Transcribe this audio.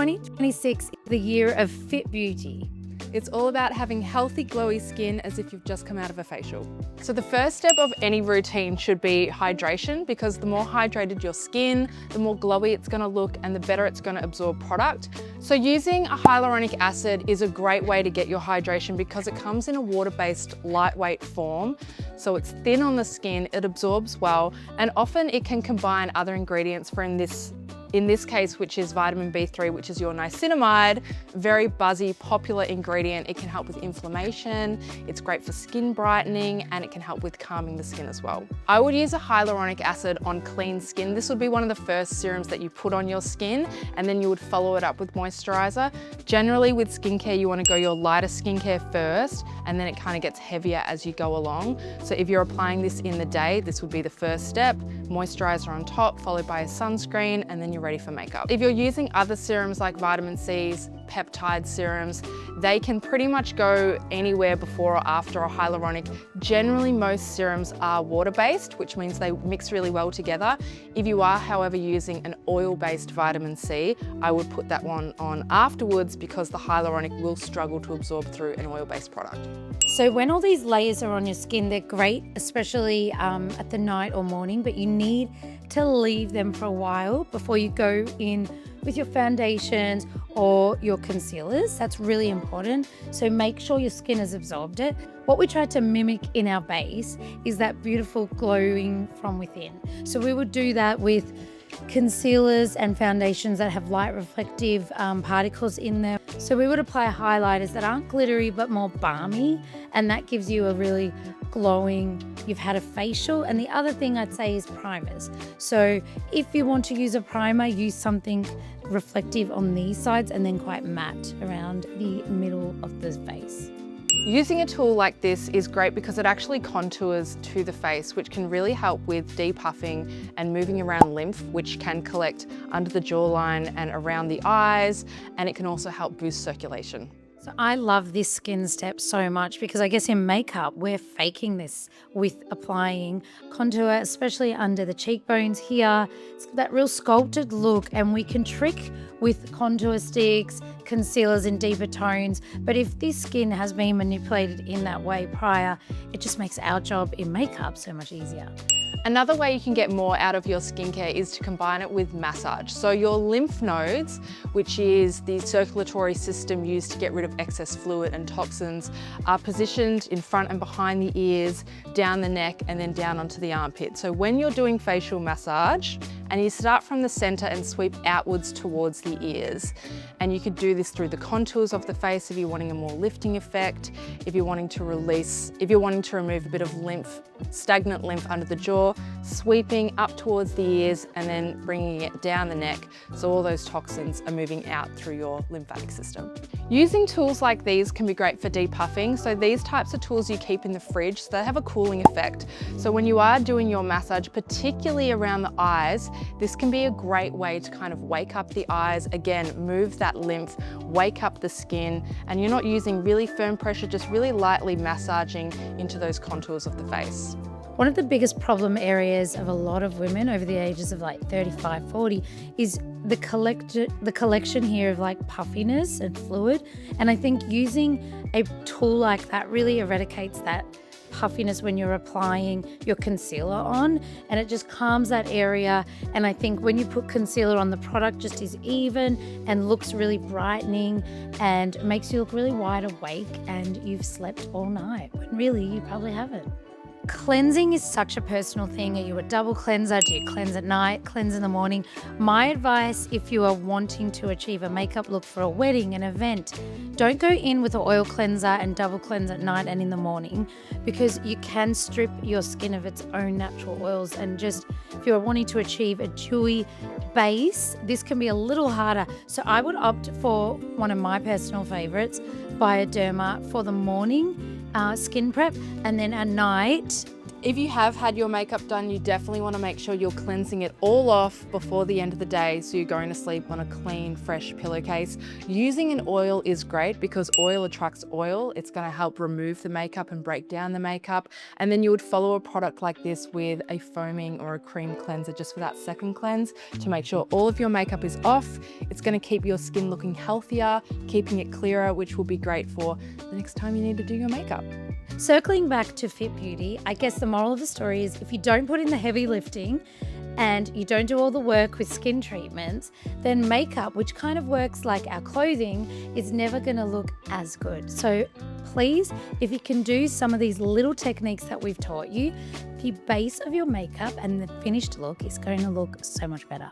2026 is the year of fit beauty. It's all about having healthy, glowy skin as if you've just come out of a facial. So the first step of any routine should be hydration, because the more hydrated your skin, the more glowy it's gonna look and the better it's gonna absorb product. So using a hyaluronic acid is a great way to get your hydration because it comes in a water-based lightweight form. So it's thin on the skin, it absorbs well, and often it can combine other ingredients for in this case, which is vitamin B3, which is your niacinamide, very buzzy, popular ingredient. It can help with inflammation, it's great for skin brightening, and it can help with calming the skin as well. I would use a hyaluronic acid on clean skin. This would be one of the first serums that you put on your skin, and then you would follow it up with moisturizer. Generally with skincare, you want to go your lighter skincare first, and then it kind of gets heavier as you go along. So if you're applying this in the day, this would be the first step, moisturizer on top, followed by a sunscreen, and then you're ready for makeup. If you're using other serums like vitamin C's, peptide serums, they can pretty much go anywhere before or after a hyaluronic. Generally, most serums are water-based, which means they mix really well together. If you are, however, using an oil-based vitamin C, I would put that one on afterwards because the hyaluronic will struggle to absorb through an oil-based product. So when all these layers are on your skin, they're great, especially at the night or morning, but you need to leave them for a while before you go in with your foundations or your concealers. That's really important. So make sure your skin has absorbed it. What we try to mimic in our base is that beautiful glowing from within. So we would do that with concealers and foundations that have light reflective particles in them. So we would apply highlighters that aren't glittery but more balmy, and that gives you a really glowing, you've had a facial. And the other thing I'd say is primers. So if you want to use a primer, use something reflective on these sides and then quite matte around the middle of the face. Using a tool like this is great because it actually contours to the face, which can really help with depuffing and moving around lymph, which can collect under the jawline and around the eyes, and it can also help boost circulation. So I love this skin step so much because I guess in makeup, we're faking this with applying contour, especially under the cheekbones here. It's that real sculpted look, and we can trick with contour sticks, concealers in deeper tones. But if this skin has been manipulated in that way prior, it just makes our job in makeup so much easier. Another way you can get more out of your skincare is to combine it with massage. So your lymph nodes, which is the circulatory system used to get rid of excess fluid and toxins, are positioned in front and behind the ears, down the neck, and then down onto the armpit. So when you're doing facial massage, and you start from the center and sweep outwards towards the ears. And you could do this through the contours of the face if you're wanting a more lifting effect, if you're wanting to remove a bit of lymph, stagnant lymph under the jaw, sweeping up towards the ears and then bringing it down the neck so all those toxins are moving out through your lymphatic system. Using tools like these can be great for depuffing. So these types of tools you keep in the fridge, so they have a cooling effect. So when you are doing your massage, particularly around the eyes, this can be a great way to kind of wake up the eyes, again, move that lymph, wake up the skin, and you're not using really firm pressure, just really lightly massaging into those contours of the face. One of the biggest problem areas of a lot of women over the ages of like 35, 40 is the collection here of like puffiness and fluid. And I think using a tool like that really eradicates that puffiness when you're applying your concealer on, and it just calms that area. And I think when you put concealer on, the product just is even and looks really brightening and makes you look really wide awake and you've slept all night, when really you probably haven't. Cleansing is such a personal thing. Are you a double cleanser? Do you cleanse at night, cleanse in the morning? My advice, if you are wanting to achieve a makeup look for a wedding, an event, don't go in with an oil cleanser and double cleanse at night and in the morning, because you can strip your skin of its own natural oils. And just if you're wanting to achieve a dewy base, this can be a little harder. So I would opt for one of my personal favorites, Bioderma, for the morning skin prep, and then at night If you have had your makeup done, you definitely want to make sure you're cleansing it all off before the end of the day, so you're going to sleep on a clean, fresh pillowcase. Using an oil is great because oil attracts oil. It's going to help remove the makeup and break down the makeup. And then you would follow a product like this with a foaming or a cream cleanser just for that second cleanse to make sure all of your makeup is off. It's going to keep your skin looking healthier, keeping it clearer, which will be great for the next time you need to do your makeup. Circling back to Fit Beauty, I guess the moral of the story is if you don't put in the heavy lifting and you don't do all the work with skin treatments, then makeup, which kind of works like our clothing, is never going to look as good. So please, if you can do some of these little techniques that we've taught you, the base of your makeup and the finished look is going to look so much better.